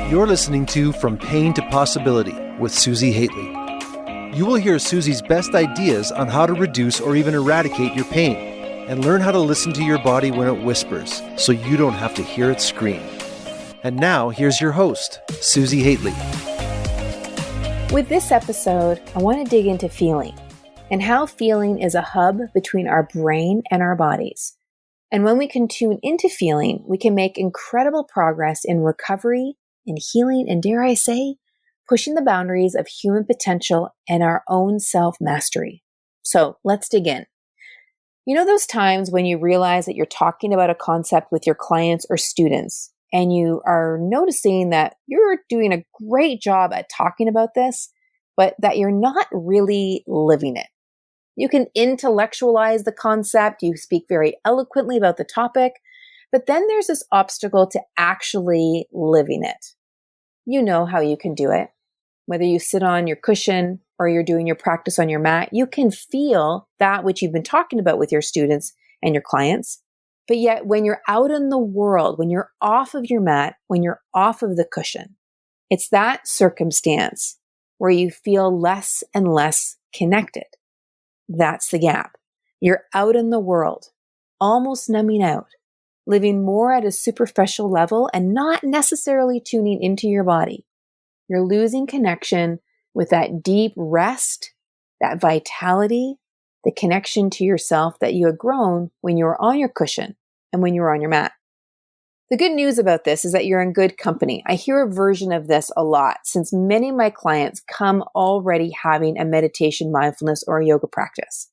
You're listening to From Pain to Possibility with Susi Haitley. You will hear Susi's best ideas on how to reduce or even eradicate your pain and learn how to listen to your body when it whispers so you don't have to hear it scream. And now, here's your host, Susi Haitley. With this episode, I want to dig into feeling and how feeling is a hub between our brain and our bodies. And when we can tune into feeling, we can make incredible progress in recovery, in healing, and dare I say, pushing the boundaries of human potential and our own self-mastery. So let's dig in. You know those times when you realize that you're talking about a concept with your clients or students, and you are noticing that you're doing a great job at talking about this, but that you're not really living it. You can intellectualize the concept, you speak very eloquently about the topic, but then there's this obstacle to actually living it. You know how you can do it. Whether you sit on your cushion or you're doing your practice on your mat, you can feel that which you've been talking about with your students and your clients. But yet when you're out in the world, when you're off of your mat, when you're off of the cushion, it's that circumstance where you feel less and less connected. That's the gap. You're out in the world, almost numbing out, living more at a superficial level and not necessarily tuning into your body. You're losing connection with that deep rest, that vitality, the connection to yourself that you had grown when you were on your cushion and when you were on your mat. The good news about this is that you're in good company. I hear a version of this a lot since many of my clients come already having a meditation, mindfulness, or a yoga practice.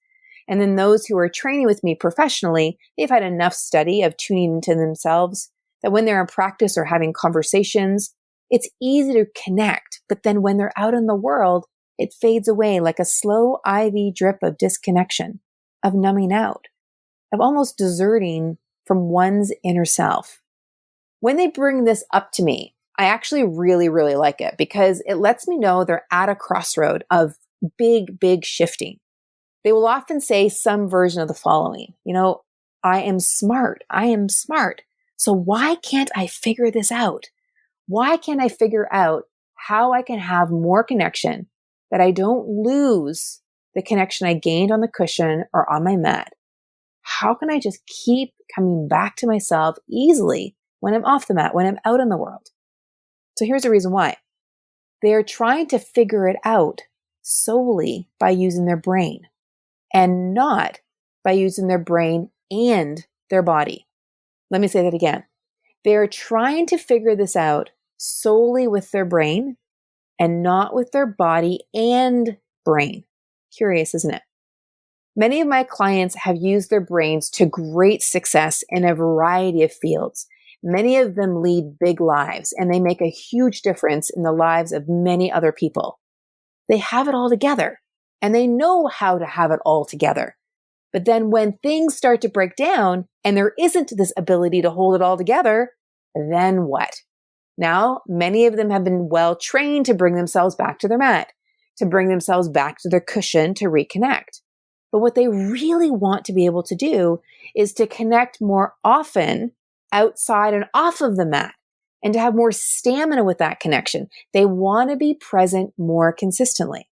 And then those who are training with me professionally, they've had enough study of tuning into themselves that when they're in practice or having conversations, it's easy to connect. But then when they're out in the world, it fades away like a slow IV drip of disconnection, of numbing out, of almost deserting from one's inner self. When they bring this up to me, I actually really, really like it because it lets me know they're at a crossroad of big shifting. They will often say some version of the following, I am smart. So why can't I figure this out? Why can't I figure out how I can have more connection that I don't lose the connection I gained on the cushion or on my mat? How can I just keep coming back to myself easily when I'm off the mat, when I'm out in the world? So here's the reason why. They are trying to figure it out solely by using their brain and not by using their brain and their body. Let me say that again. They are trying to figure this out solely with their brain and not with their body and brain. Curious, isn't it? Many of my clients have used their brains to great success in a variety of fields. Many of them lead big lives and they make a huge difference in the lives of many other people. They have it all together and they know how to have it all together. But then when things start to break down and there isn't this ability to hold it all together, then what? Now, many of them have been well trained to bring themselves back to their mat, to bring themselves back to their cushion to reconnect. But what they really want to be able to do is to connect more often outside and off of the mat and to have more stamina with that connection. They want to be present more consistently,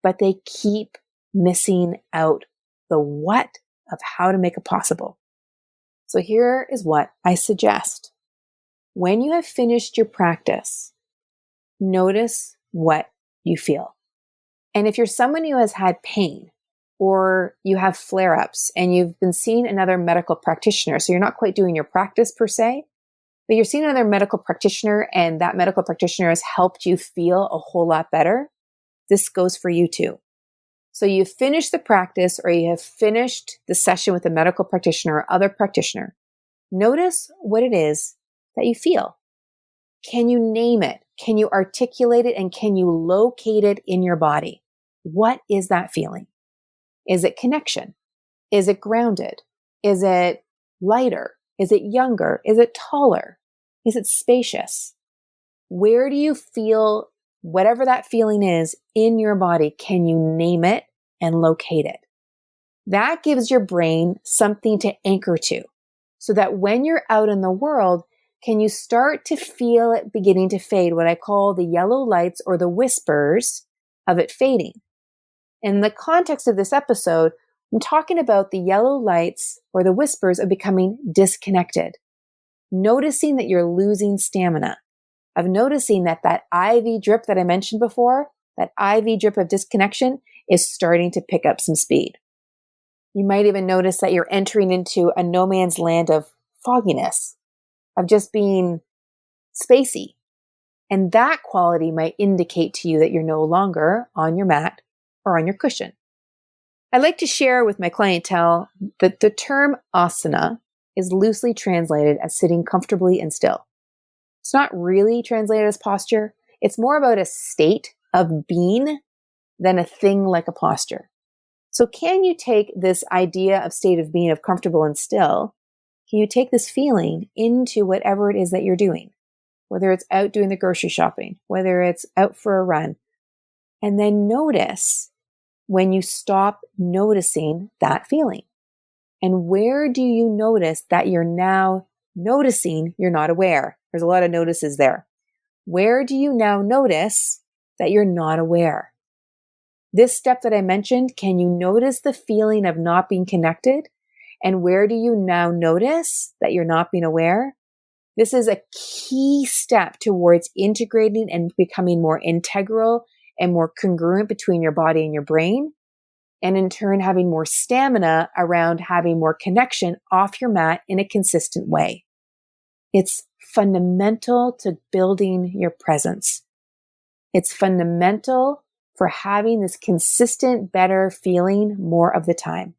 but they keep missing out the what of how to make it possible. So here is what I suggest. When you have finished your practice, notice what you feel. And if you're someone who has had pain or you have flare-ups and you've been seeing another medical practitioner, so you're not quite doing your practice per se, but you're seeing another medical practitioner and that medical practitioner has helped you feel a whole lot better, this goes for you too. So you've finished the practice or you have finished the session with a medical practitioner or other practitioner. Notice what it is that you feel. Can you name it? Can you articulate it? And can you locate it in your body? What is that feeling? Is it connection? Is it grounded? Is it lighter? Is it younger? Is it taller? Is it spacious? Where do you feel whatever that feeling is in your body? Can you name it and locate it? That gives your brain something to anchor to so that when you're out in the world, can you start to feel it beginning to fade, what I call the yellow lights or the whispers of it fading? In the context of this episode, I'm talking about the yellow lights or the whispers of becoming disconnected, noticing that you're losing stamina, of noticing that that IV drip that I mentioned before, that IV drip of disconnection is starting to pick up some speed. You might even notice that you're entering into a no man's land of fogginess, of just being spacey. And that quality might indicate to you that you're no longer on your mat or on your cushion. I like to share with my clientele that the term asana is loosely translated as sitting comfortably and still. It's not really translated as posture. It's more about a state of being than a thing like a posture. So can you take this idea of state of being, of comfortable and still, can you take this feeling into whatever it is that you're doing? Whether it's out doing the grocery shopping, whether it's out for a run, and then notice when you stop noticing that feeling. And where do you notice that you're now noticing you're not aware? There's a lot of notices there. Where do you now notice that you're not aware? This step that I mentioned, can you notice the feeling of not being connected? And where do you now notice that you're not being aware? This is a key step towards integrating and becoming more integral and more congruent between your body and your brain. And in turn, having more stamina around having more connection off your mat in a consistent way. It's fundamental to building your presence. It's fundamental for having this consistent, better feeling more of the time.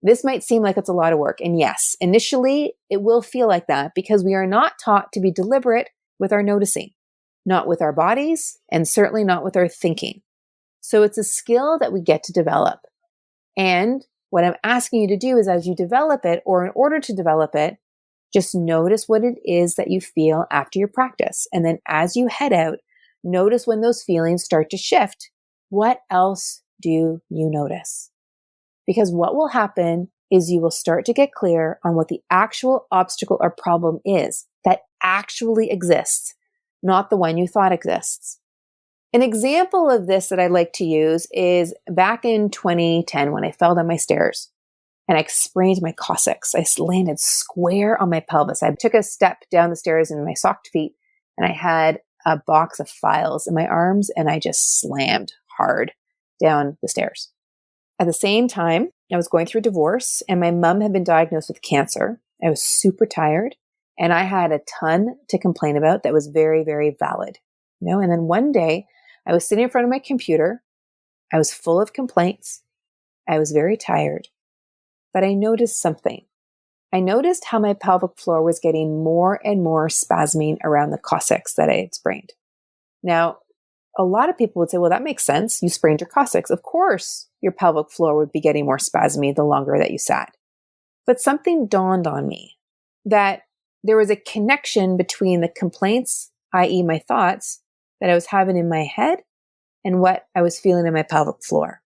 This might seem like it's a lot of work. And yes, initially it will feel like that because we are not taught to be deliberate with our noticing, not with our bodies, and certainly not with our thinking. So it's a skill that we get to develop. And what I'm asking you to do is as you develop it, or in order to develop it, just notice what it is that you feel after your practice. And then as you head out, notice when those feelings start to shift. What else do you notice? Because what will happen is you will start to get clear on what the actual obstacle or problem is that actually exists, not the one you thought exists. An example of this that I like to use is back in 2010 when I fell down my stairs and I sprained my coccyx. I landed square on my pelvis. I took a step down the stairs in my socked feet and I had a box of files in my arms and I just slammed hard down the stairs. At the same time, I was going through a divorce and my mom had been diagnosed with cancer. I was super tired and I had a ton to complain about that was very, very valid. And then one day I was sitting in front of my computer. I was full of complaints. I was very tired, but I noticed something. I noticed how my pelvic floor was getting more and more spasming around the coccyx that I had sprained. Now, a lot of people would say, well, that makes sense. You sprained your coccyx. Of course, your pelvic floor would be getting more spasmy the longer that you sat. But something dawned on me that there was a connection between the complaints, i.e. my thoughts that I was having in my head and what I was feeling in my pelvic floor.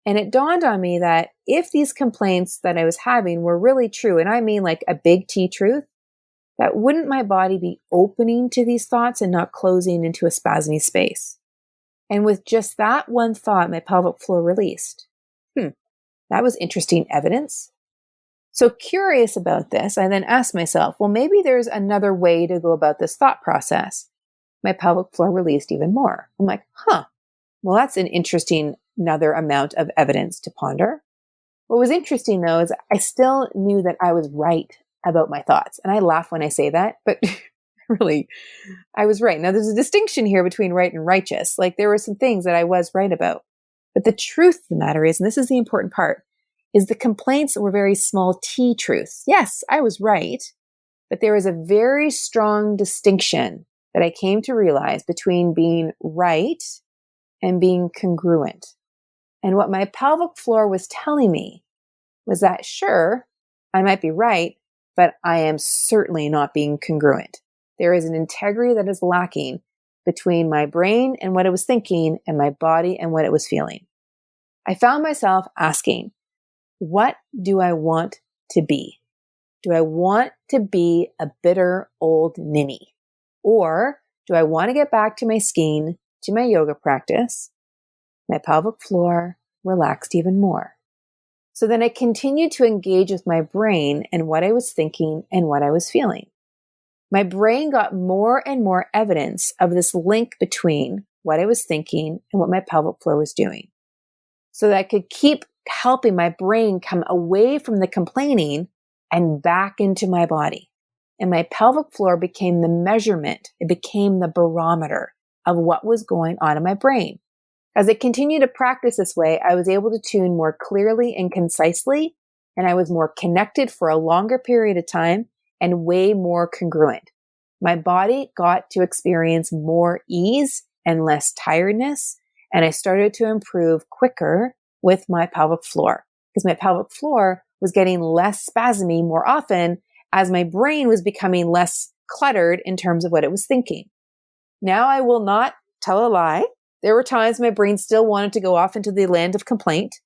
And it dawned on me that if these complaints that I was having were really true, and I mean like a big T truth, that wouldn't my body be opening to these thoughts and not closing into a spasmy space? And with just that one thought, my pelvic floor released. That was interesting evidence. So curious about this, I then asked myself, well, maybe there's another way to go about this thought process. My pelvic floor released even more. I'm like, well, that's an interesting another amount of evidence to ponder. What was interesting though is I still knew that I was right about my thoughts. And I laugh when I say that, but really, I was right. Now there's a distinction here between right and righteous. Like there were some things that I was right about. But the truth of the matter is, and this is the important part, is the complaints were very small t truths. Yes, I was right, but there is a very strong distinction that I came to realize between being right and being congruent. And what my pelvic floor was telling me was that, sure, I might be right, but I am certainly not being congruent. There is an integrity that is lacking between my brain and what it was thinking and my body and what it was feeling. I found myself asking, what do I want to be? Do I want to be a bitter old ninny? Or do I want to get back to my skiing, to my yoga practice, my pelvic floor relaxed even more? So then I continued to engage with my brain and what I was thinking and what I was feeling. My brain got more and more evidence of this link between what I was thinking and what my pelvic floor was doing. So that I could keep helping my brain come away from the complaining and back into my body. And my pelvic floor became the measurement. It became the barometer of what was going on in my brain. As I continued to practice this way, I was able to tune more clearly and concisely, and I was more connected for a longer period of time and way more congruent. My body got to experience more ease and less tiredness, and I started to improve quicker with my pelvic floor because my pelvic floor was getting less spasmy more often as my brain was becoming less cluttered in terms of what it was thinking. Now I will not tell a lie. There were times my brain still wanted to go off into the land of complaint,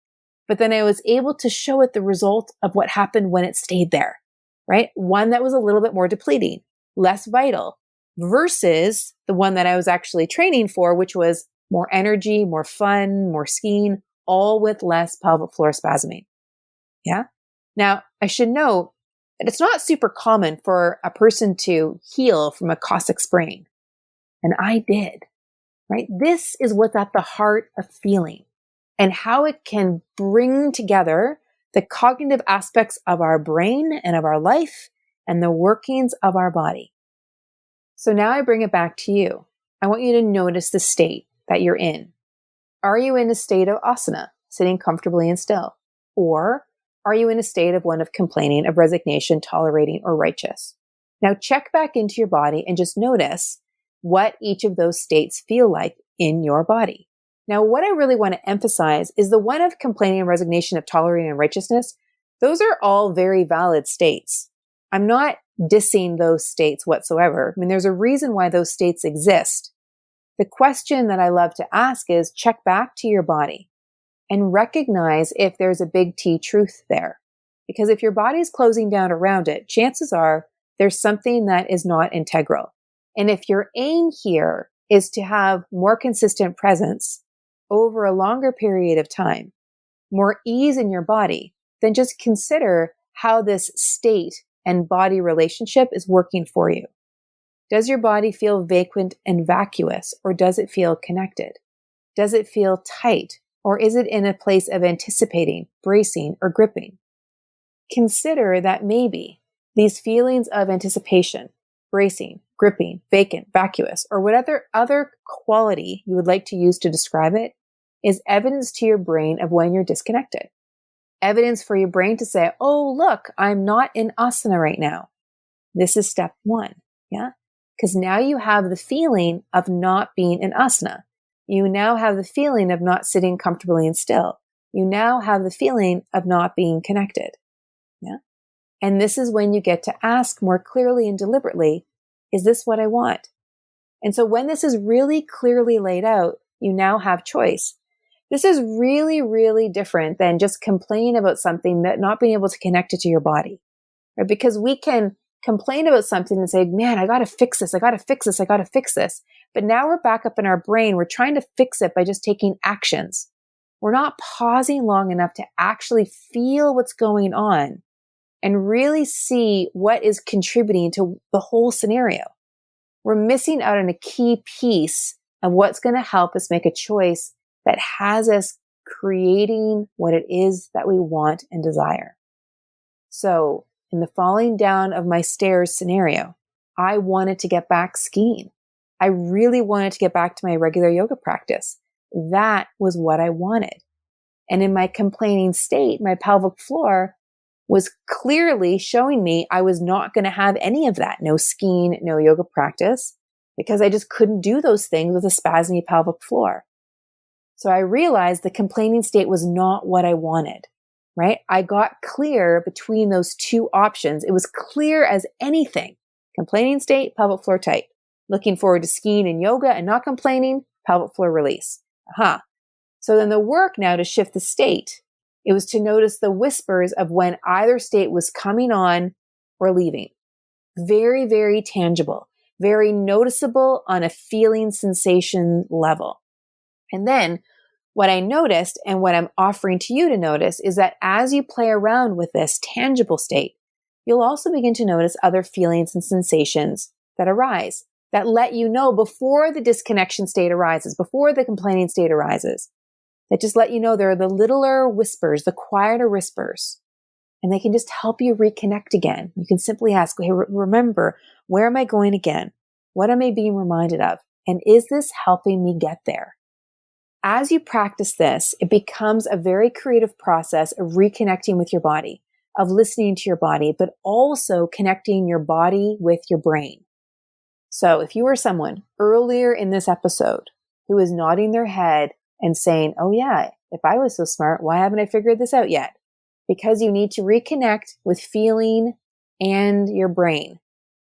but then I was able to show it the result of what happened when it stayed there, right? One that was a little bit more depleting, less vital, versus the one that I was actually training for, which was more energy, more fun, more skiing, all with less pelvic floor spasming. Yeah. Now, I should note that it's not super common for a person to heal from a coccyx sprain. And I did. Right? This is what's at the heart of feeling and how it can bring together the cognitive aspects of our brain and of our life and the workings of our body. So now I bring it back to you. I want you to notice the state that you're in. Are you in a state of asana, sitting comfortably and still? Or are you in a state of one of complaining, of resignation, tolerating, or righteous? Now check back into your body and just notice what each of those states feel like in your body. Now, what I really want to emphasize is the one of complaining and resignation, of tolerating and righteousness. Those are all very valid states. I'm not dissing those states whatsoever. I mean, there's a reason why those states exist. The question that I love to ask is check back to your body and recognize if there's a big T truth there. Because if your body's closing down around it, chances are there's something that is not integral. And if your aim here is to have more consistent presence over a longer period of time, more ease in your body, then just consider how this state and body relationship is working for you. Does your body feel vacant and vacuous, or does it feel connected? Does it feel tight, or is it in a place of anticipating, bracing, or gripping? Consider that maybe these feelings of anticipation, bracing, gripping, vacant, vacuous, or whatever other quality you would like to use to describe it is evidence to your brain of when you're disconnected. Evidence for your brain to say, oh, look, I'm not in asana right now. This is step one. Yeah. Because now you have the feeling of not being in asana. You now have the feeling of not sitting comfortably and still. You now have the feeling of not being connected. Yeah. And this is when you get to ask more clearly and deliberately, is this what I want? And so when this is really clearly laid out, you now have choice. This is really, really different than just complaining about something, that not being able to connect it to your body, right? Because we can complain about something and say, man, I got to fix this. I got to fix this. I got to fix this. But now we're back up in our brain. We're trying to fix it by just taking actions. We're not pausing long enough to actually feel what's going on and really see what is contributing to the whole scenario. We're missing out on a key piece of what's going to help us make a choice that has us creating what it is that we want and desire. So in the falling down of my stairs scenario, I wanted to get back skiing. I really wanted to get back to my regular yoga practice. That was what I wanted. And in my complaining state, my pelvic floor was clearly showing me I was not going to have any of that. No skiing, no yoga practice, because I just couldn't do those things with a spasmy pelvic floor. So I realized the complaining state was not what I wanted, right? I got clear between those two options. It was clear as anything. Complaining state, pelvic floor tight. Looking forward to skiing and yoga and not complaining, pelvic floor release. So then the work now to shift the state, it was to notice the whispers of when either state was coming on or leaving. Very, very tangible, very noticeable on a feeling sensation level. And then what I noticed and what I'm offering to you to notice is that as you play around with this tangible state, you'll also begin to notice other feelings and sensations that arise that let you know before the disconnection state arises, before the complaining state arises, that just let you know there are the littler whispers, the quieter whispers, and they can just help you reconnect again. You can simply ask, hey, remember, where am I going again? What am I being reminded of? And is this helping me get there? As you practice this, it becomes a very creative process of reconnecting with your body, of listening to your body, but also connecting your body with your brain. So if you were someone earlier in this episode who is nodding their head and saying, oh yeah, if I was so smart, why haven't I figured this out yet? Because you need to reconnect with feeling and your brain,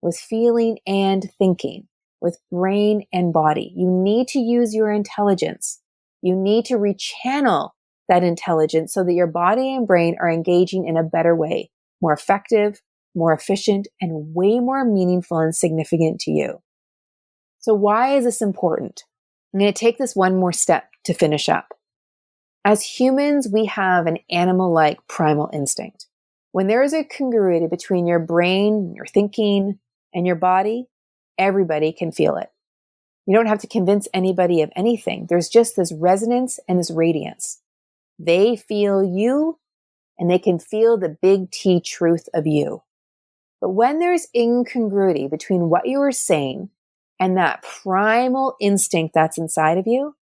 with feeling and thinking, with brain and body. You need to use your intelligence. You need to rechannel that intelligence so that your body and brain are engaging in a better way, more effective, more efficient, and way more meaningful and significant to you. So why is this important? I'm going to take this one more step to finish up. As humans, we have an animal-like primal instinct. When there is a congruity between your brain, your thinking, and your body, everybody can feel it. You don't have to convince anybody of anything. There's just this resonance and this radiance. They feel you, and they can feel the big T truth of you. But when there's incongruity between what you are saying and that primal instinct that's inside of you,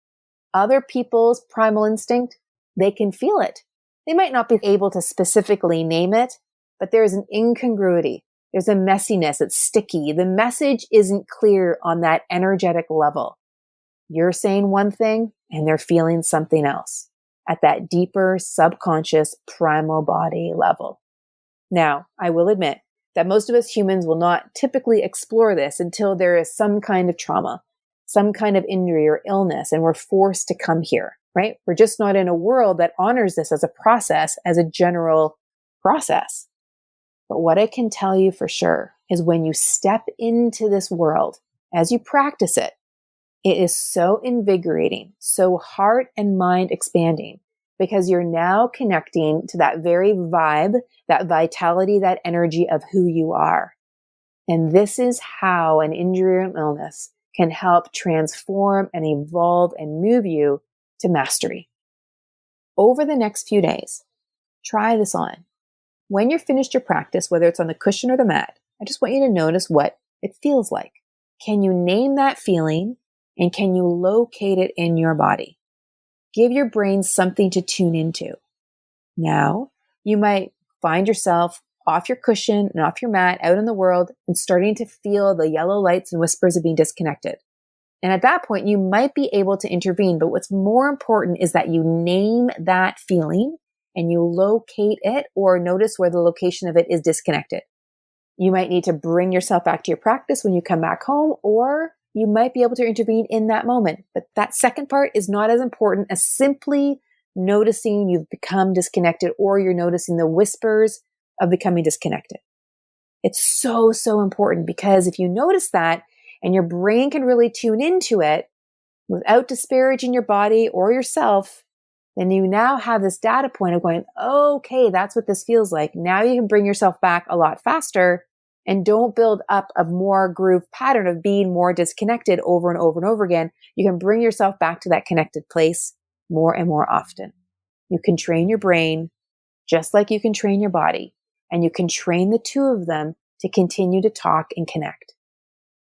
other people's primal instinct, they can feel it. They might not be able to specifically name it, but there's an incongruity. There's a messiness. It's sticky. The message isn't clear on that energetic level. You're saying one thing and they're feeling something else at that deeper subconscious primal body level. Now, I will admit that most of us humans will not typically explore this until there is some kind of trauma, some kind of injury or illness, and we're forced to come here, right? We're just not in a world that honors this as a process, as a general process. But what I can tell you for sure is when you step into this world, as you practice it, it is so invigorating, so heart and mind expanding, because you're now connecting to that very vibe, that vitality, that energy of who you are. And this is how an injury or illness can help transform and evolve and move you to mastery. Over the next few days, try this on. When you're finished your practice, whether it's on the cushion or the mat, I just want you to notice what it feels like. Can you name that feeling and can you locate it in your body? Give your brain something to tune into. Now, you might find yourself off your cushion and off your mat, out in the world, and starting to feel the yellow lights and whispers of being disconnected. And at that point, you might be able to intervene, but what's more important is that you name that feeling and you locate it or notice where the location of it is disconnected. You might need to bring yourself back to your practice when you come back home, or you might be able to intervene in that moment. But that second part is not as important as simply noticing you've become disconnected or you're noticing the whispers of becoming disconnected. It's so, so important because if you notice that and your brain can really tune into it without disparaging your body or yourself, then you now have this data point of going, okay, that's what this feels like. Now you can bring yourself back a lot faster and don't build up a more groove pattern of being more disconnected over and over and over again. You can bring yourself back to that connected place more and more often. You can train your brain just like you can train your body, and you can train the two of them to continue to talk and connect.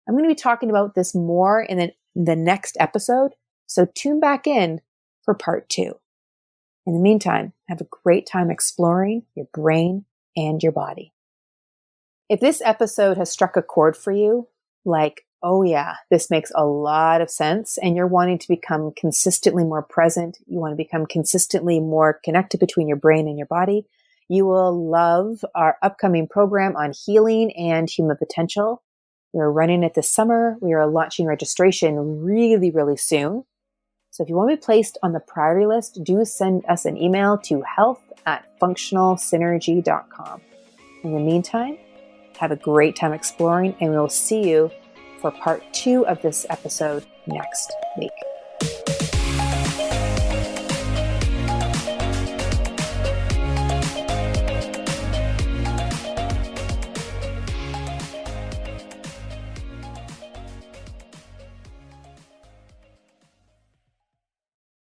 I'm going to be talking about this more in the next episode, so tune back in for part 2. In the meantime, have a great time exploring your brain and your body. If this episode has struck a chord for you, like, oh yeah, this makes a lot of sense, and you're wanting to become consistently more present, you want to become consistently more connected between your brain and your body, you will love our upcoming program on healing and human potential. We're running it this summer. We are launching registration really, really soon. So if you want to be placed on the priority list, do send us an email to health@functionalsynergy.com. In the meantime, Have a great time exploring, and we'll see you for part 2 of this episode next week.